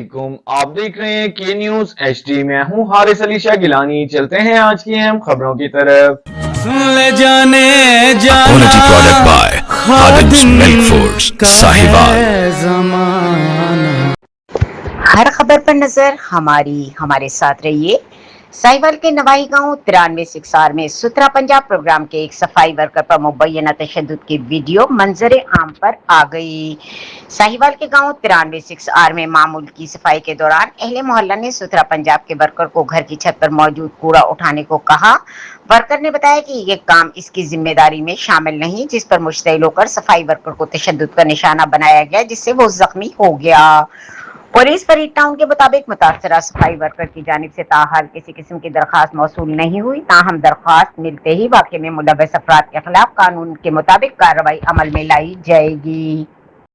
वालेकुम। आप देख रहे हैं के न्यूज HD। मैं हूं हारिस अली शाह गिलानी। चलते हैं आज की अहम खबरों की तरफ। ले जाने जाना Quality product by Khadim's Milk Foods, Sahiwal। जमाना। हर खबर पर नजर हमारे साथ रहिए। साहिवाल के नवाही गांव 93-6R में सुथरा पंजाब प्रोग्राम के एक सफाई वर्कर पर मुबैना तशद्दुद की वीडियो मंजर आम पर आ गई। साहिवाल के गांव 93-6R में मामूल की सफाई के दौरान अहले मोहल्ला ने सुथरा पंजाब के वर्कर को घर की छत पर मौजूद कूड़ा उठाने को कहा। वर्कर ने बताया कि ये काम इसकी जिम्मेदारी में शामिल नहीं, जिस पर मुश्तइल होकर सफाई वर्कर को तशद्दुद का निशाना बनाया गया, जिससे वो जख्मी हो गया। पुलिस फरीद टाउन के मुताबिक मुतासरा सफाई वर्कर की जानिब से ताहाल किसी किस्म की दरखास्त मौसूल नहीं हुई। ताहम दरखास्त मिलते ही वाक़े में मुलव्वस अफराद के खिलाफ कानून के मुताबिक कार्रवाई अमल में लाई जाएगी।